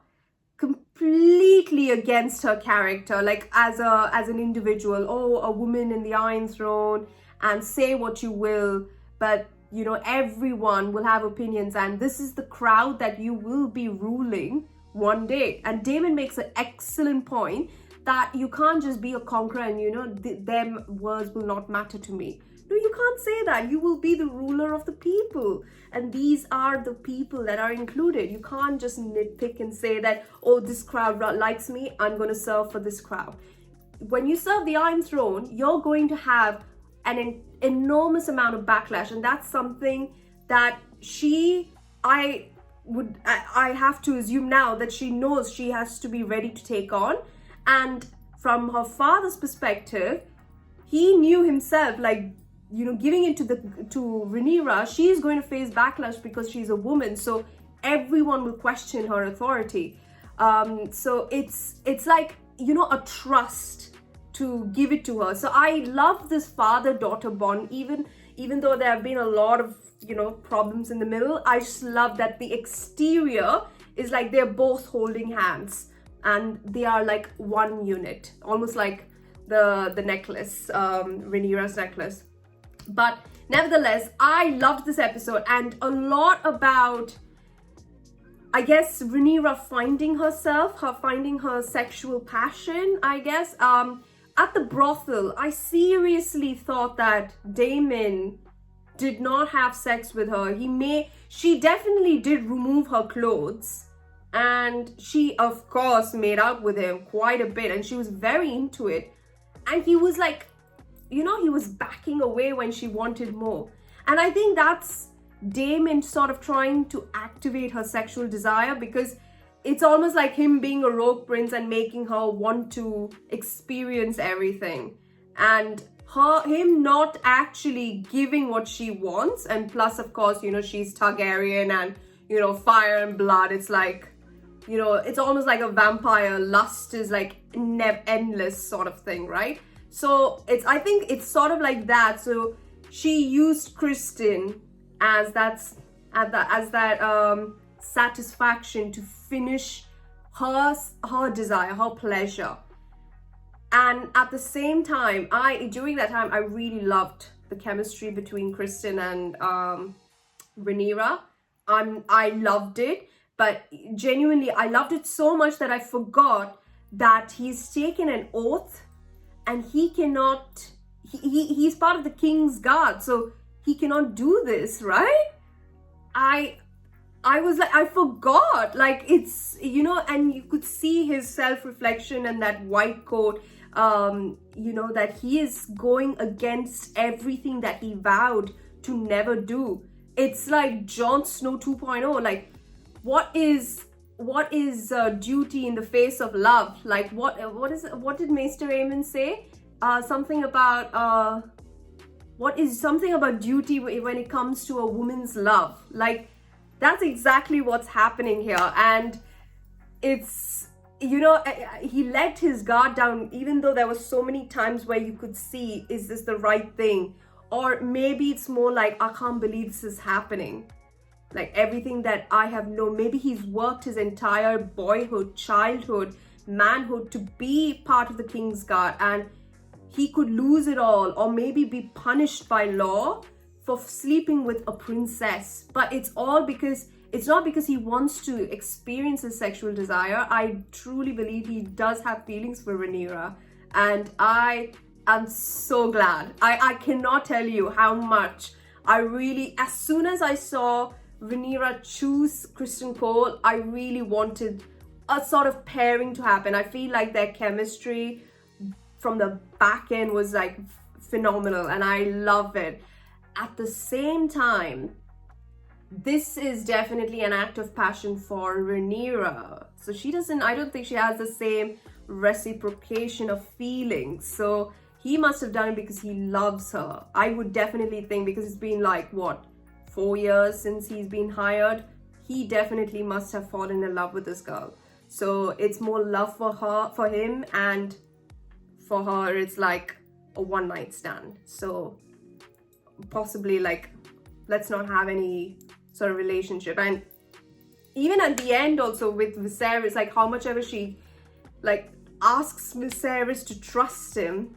completely against her character, like as an individual. Oh, a woman in the Iron Throne, and say what you will, but you know, everyone will have opinions, and this is the crowd that you will be ruling one day. And Damon makes an excellent point that you can't just be a conqueror and, you know, them words will not matter to me. No, you can't say that. You will be the ruler of the people, and these are the people that are included. You can't just nitpick and say that, oh, this crowd likes me, I'm going to serve for this crowd. When you serve the Iron Throne, you're going to have an enormous amount of backlash, and that's something that I have to assume now that she knows she has to be ready to take on. And from her father's perspective, he knew himself, like, you know, giving it to Rhaenyra, she's going to face backlash because she's a woman, so everyone will question her authority. So it's like, you know, a trust to give it to her. So I love this father-daughter bond, even though there have been a lot of, you know, problems in the middle. I just love that the exterior is like they're both holding hands, and they are like one unit, almost like the necklace, Rhaenyra's necklace. But nevertheless, I loved this episode, and a lot about, I guess, Rhaenyra finding herself, finding her sexual passion, I guess. At the brothel, I seriously thought that Daemon did not have sex with her. She definitely did remove her clothes, and she, of course, made out with him quite a bit, and she was very into it. And he was like, you know, he was backing away when she wanted more. And I think that's Daemon sort of trying to activate her sexual desire, because it's almost like him being a rogue prince and making her want to experience everything. And him not actually giving what she wants. And plus, of course, you know, she's Targaryen and, you know, fire and blood. It's like, you know, it's almost like a vampire. Lust is like endless sort of thing, right? So I think it's sort of like that. So she used Kristen as that satisfaction to finish her desire, her pleasure. And at the same time, during that time, I really loved the chemistry between Kristen and Rhaenyra. I loved it, but genuinely, I loved it so much that I forgot that he's taken an oath, and he cannot. He's part of the king's guard, so he cannot do this, right? I was like, I forgot. Like, it's, you know, and you could see his self-reflection and that white coat. You know, that he is going against everything that he vowed to never do. It's like Jon Snow 2.0. Like, what is duty in the face of love? Like what did Maester Aemon say? Something about duty when it comes to a woman's love. Like that's exactly what's happening here. And it's, you know, he let his guard down, even though there were so many times where you could see, is this the right thing? Or maybe it's more like, I can't believe this is happening. Like everything that I have known, maybe he's worked his entire boyhood, childhood, manhood to be part of the King's Guard, and he could lose it all, or maybe be punished by law for sleeping with a princess. But it's all because, it's not because he wants to experience his sexual desire. I truly believe he does have feelings for Rhaenyra, and I am so glad. I cannot tell you how much I really, as soon as I saw Rhaenyra choose Kristen Cole, I really wanted a sort of pairing to happen. I feel like their chemistry from the back end was like phenomenal, and I love it. At the same time, this is definitely an act of passion for Rhaenyra. So I don't think she has the same reciprocation of feelings. So he must have done it because he loves her. I would definitely think, because it's been like, what, 4 years since he's been hired, he definitely must have fallen in love with this girl. So it's more love for him, and for her it's like a one-night stand. So possibly like, let's not have any sort of relationship. And even at the end also with Viserys, like how much ever she like asks Viserys to trust him,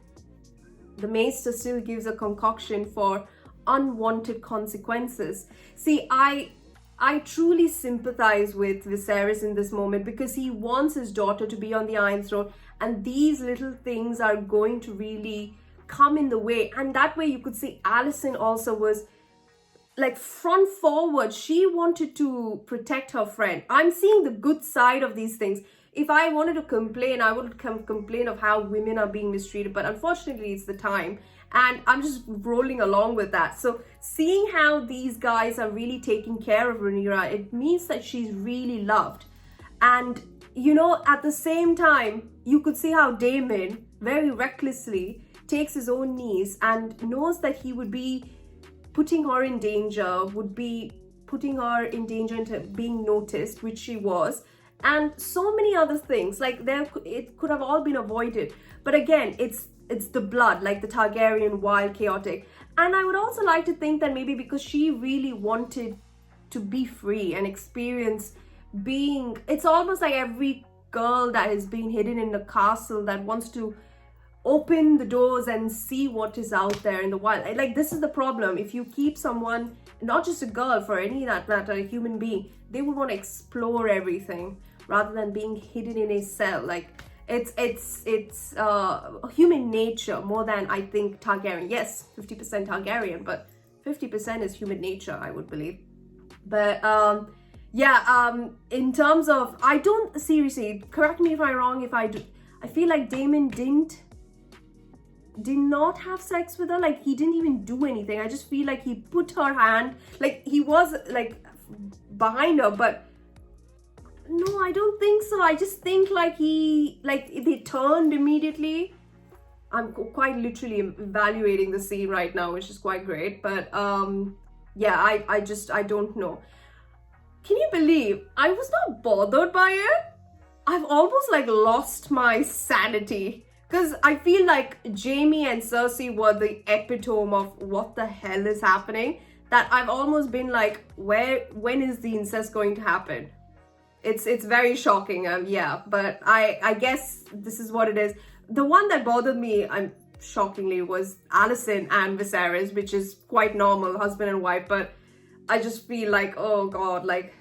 the Maester still gives a concoction for unwanted consequences. See, I truly sympathize with Viserys in this moment, because he wants his daughter to be on the Iron Throne, and these little things are going to really come in the way. And that way you could see Alicent also was like front forward. She wanted to protect her friend. I'm seeing the good side of these things. If I wanted to complain, I would complain of how women are being mistreated, but unfortunately it's the time, and I'm just rolling along with that. So seeing how these guys are really taking care of Rhaenyra, it means that she's really loved. And you know, at the same time, you could see how Daemon very recklessly takes his own niece and knows that he would be putting her in danger, would be putting her in danger into being noticed, which she was, and so many other things. Like it could have all been avoided. But again, it's the blood, like the Targaryen, wild, chaotic. And I would also like to think that maybe because she really wanted to be free and experience being, it's almost like every girl that has been hidden in a castle that wants to open the doors and see what is out there in the wild. Like, this is the problem. If you keep someone, not just a girl, for any that matter, a human being, they would want to explore everything rather than being hidden in a cell. Like, it's human nature more than, I think, Targaryen. Yes, 50% Targaryen, but 50% is human nature, I would believe. But in terms of, I don't, seriously, correct me if I'm wrong, if I do, I feel like Daemon did not have sex with her. Like, he didn't even do anything. I just feel like he put her hand, like he was like behind her, but no, I don't think so. I just think like they turned immediately. I'm quite literally evaluating the scene right now, which is quite great. But yeah, I don't know. Can you believe I was not bothered by it? I've almost like lost my sanity, because I feel like Jaime and Cersei were the epitome of what the hell is happening, that I've almost been like, when is the incest going to happen? It's very shocking. Yeah, but I guess this is what it is. The one that bothered me, shockingly, was Alicent and Viserys, which is quite normal, husband and wife, but I just feel like, oh god, like,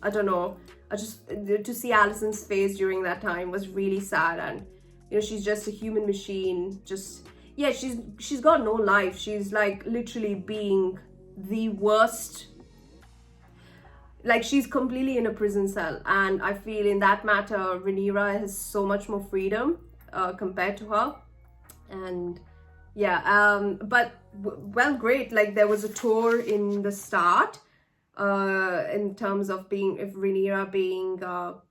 I don't know. To see Alicent's face during that time was really sad. And you know, she's just a human machine. Just, yeah, she's got no life. She's like literally being the worst. Like, she's completely in a prison cell. And I feel in that matter, Rhaenyra has so much more freedom compared to her. And yeah, but well, great. Like, there was a tour in the start. in terms of Rhaenyra being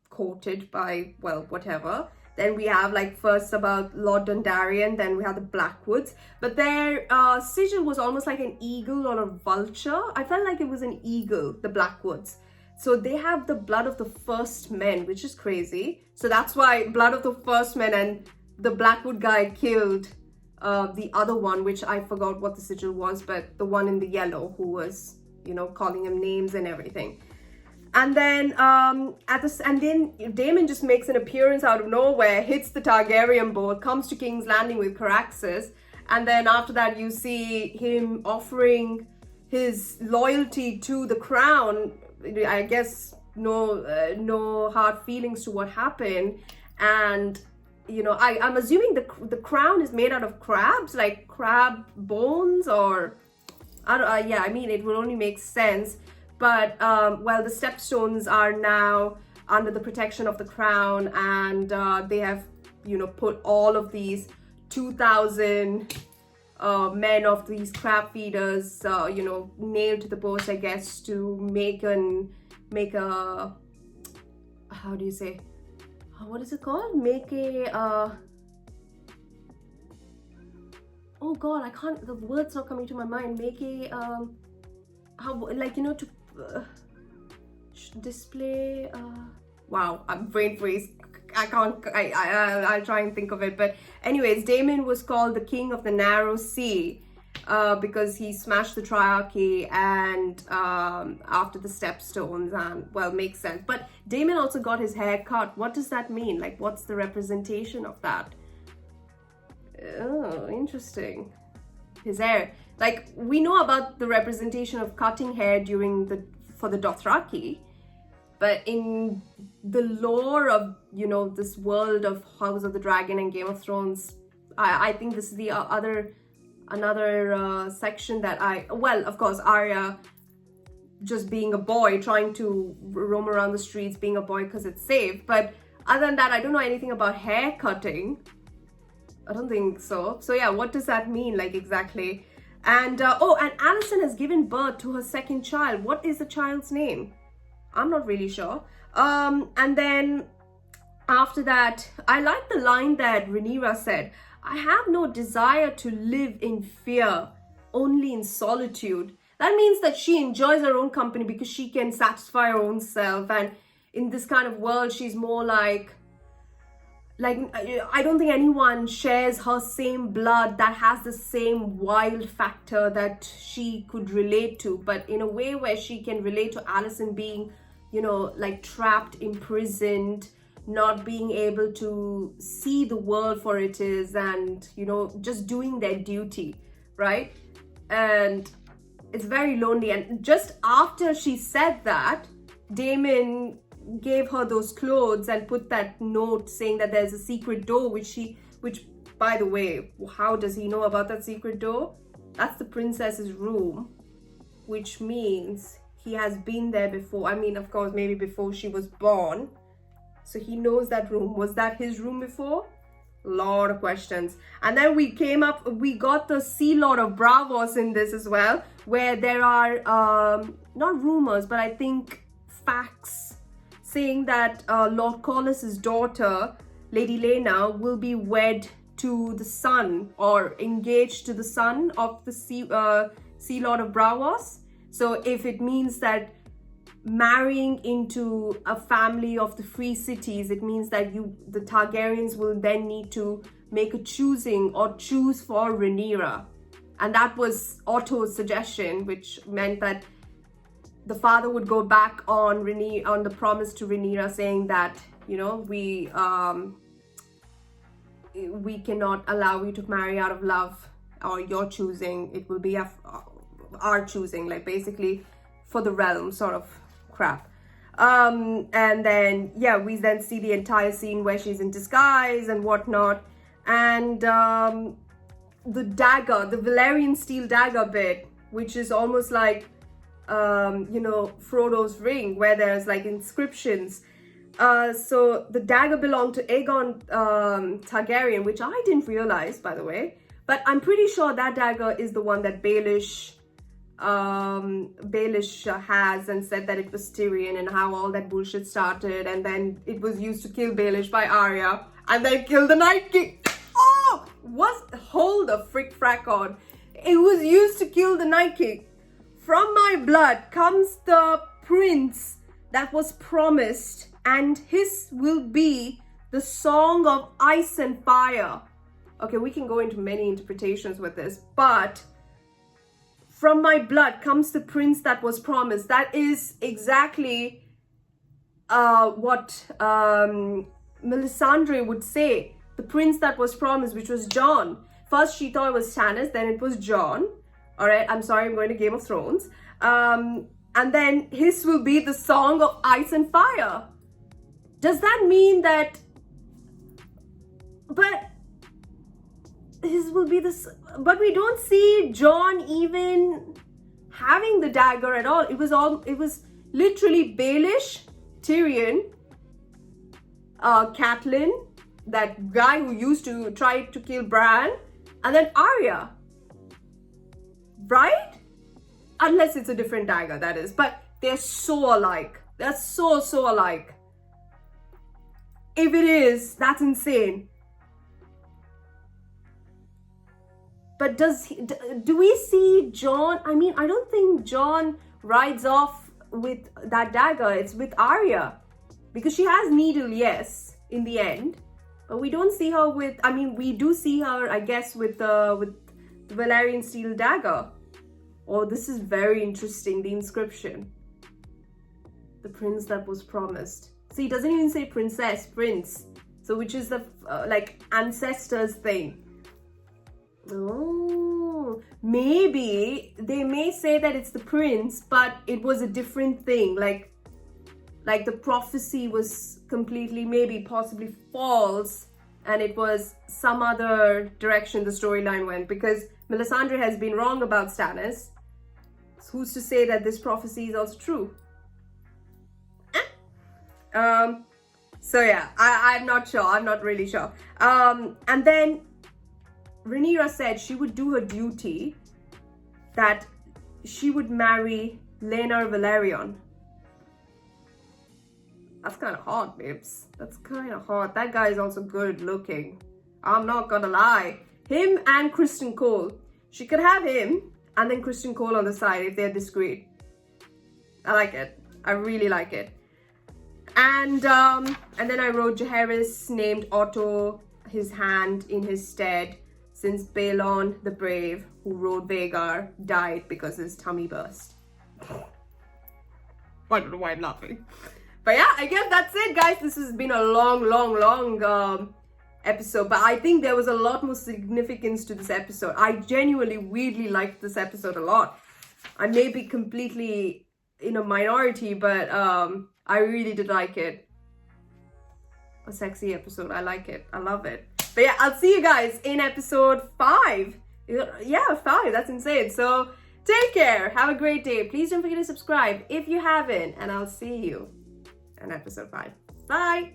courted by, well, whatever. Then we have like first about Lord Dondarrion, then we have the Blackwoods. But their sigil was almost like an eagle or a vulture. I felt like it was an eagle, the Blackwoods. So they have the blood of the first men, which is crazy. So that's why blood of the first men, and the Blackwood guy killed the other one, which I forgot what the sigil was, but the one in the yellow who was, you know, calling him names and everything. And then Daemon just makes an appearance out of nowhere, hits the Targaryen boat, comes to King's Landing with Caraxes, and then after that you see him offering his loyalty to the crown. I guess no hard feelings to what happened, and you know, I'm assuming the crown is made out of crabs, like crab bones, or I don't. Yeah, I mean it would only make sense. But well, the stepstones are now under the protection of the crown, and they have, you know, put all of these 2,000 men of these crab feeders, you know, nailed to the post, I guess, to make a how do you say? What is it called? Make a oh god, I can't. The word's not coming to my mind. Make a how, like, you know, to display. Wow, I'm brain freeze. I can't. I'll try and think of it. But anyways, Daemon was called the King of the Narrow Sea because he smashed the Triarchy and after the Stepstones, and well, makes sense. But Daemon also got his hair cut. What does that mean? Like, what's the representation of that? Oh, interesting. His hair. Like, we know about the representation of cutting hair for the Dothraki, but in the lore of, you know, this world of House of the Dragon and Game of Thrones, I think this is the another section that well, of course, Arya just being a boy, trying to roam around the streets, being a boy because it's safe. But other than that, I don't know anything about hair cutting. I don't think so. So yeah, what does that mean, like, exactly? And oh, and Alicent has given birth to her second child. What is the child's name? I'm not really sure. And then after that, I like the line that Rhaenyra said, "I have no desire to live in fear, only in solitude." That means that she enjoys her own company because she can satisfy her own self. And in this kind of world, she's more like I don't think anyone shares her same blood that has the same wild factor that she could relate to, but in a way where she can relate to Alicent being, you know, like trapped, imprisoned, not being able to see the world for it is, and, you know, just doing their duty, right? And it's very lonely. And just after she said that, Daemon gave her those clothes and put that note saying that there's a secret door, which by the way, how does he know about that secret door? That's the princess's room, which means he has been there before. I mean, of course, maybe before she was born. So he knows that room. Was that his room before? A lot of questions. And then we got the Sea Lord of Braavos in this as well, where there are not rumors, but I think facts saying that Lord Corlys's daughter, Lady Laena, will be wed to the son, or engaged to the son of the Sea Lord of Braavos. So if it means that marrying into a family of the free cities, it means that the Targaryens will then need to make a choosing or choose for Rhaenyra. And that was Otto's suggestion, which meant that the father would go back on the promise to Rhaenyra, saying that, you know, we cannot allow you to marry out of love or your choosing. It will be our choosing, like basically for the realm sort of crap. And then, yeah, we then see the entire scene where she's in disguise and whatnot. And the dagger, the Valyrian steel dagger bit, which is almost like you know, Frodo's ring, where there's like inscriptions. So the dagger belonged to Aegon Targaryen, which I didn't realize, by the way. But I'm pretty sure that dagger is the one that Baelish Baelish has, and said that it was Tyrion, and how all that bullshit started, and then it was used to kill Baelish by Arya, and then kill the Night King. Oh, hold the frick frack on. It was used to kill the Night King. From my blood comes the prince that was promised, and his will be the song of ice and fire. Okay, we can go into many interpretations with this, but from my blood comes the prince that was promised. That is exactly what Melisandre would say. The prince that was promised, which was Jon. First she thought it was Stannis, then it was Jon. Alright, I'm sorry, I'm going to Game of Thrones. And then his will be the song of ice and fire. Does that mean that... But his will be this... But we don't see Jon even having the dagger at all. It was literally Baelish, Tyrion, Catelyn, that guy who used to try to kill Bran, and then Arya. Right? Unless it's a different dagger, that is. But they're so alike. They're so alike. If it is, that's insane. But do we see Jon? I mean, I don't think Jon rides off with that dagger. It's with Arya. Because she has Needle, yes, in the end. But we don't see her with... I mean, we do see her, I guess, with the Valyrian steel dagger. Oh, this is very interesting, the inscription. The prince that was promised. See, it doesn't even say princess, prince. So, which is the, like, ancestors thing. Oh, maybe they may say that it's the prince, but it was a different thing. Like the prophecy was completely, maybe, possibly false, and it was some other direction the storyline went, because Melisandre has been wrong about Stannis. So who's to say that this prophecy is also true? So yeah, I'm not sure. I'm not really sure. And then Rhaenyra said she would do her duty, that she would marry Rhaenyra Velaryon. That's kind of hot, babes. That's kind of hot. That guy is also good looking. I'm not gonna lie. Him and Kristen Cole. She could have him and then Kristen Cole on the side if they're discreet. I like it. I really like it. And then I wrote Jaehaerys named Otto his hand in his stead, since Balon the Brave, who rode Vhagar, died because his tummy burst. I don't know why I'm laughing. But yeah, I guess that's it, guys. This has been a long episode. But I think there was a lot more significance to this episode. I genuinely, weirdly liked this episode a lot. I may be completely in a minority, but I really did like it. A sexy episode. I like it. I love it. But yeah, I'll see you guys in episode 5. Yeah, 5. That's insane. So take care. Have a great day. Please don't forget to subscribe if you haven't. And I'll see you in episode 5. Bye.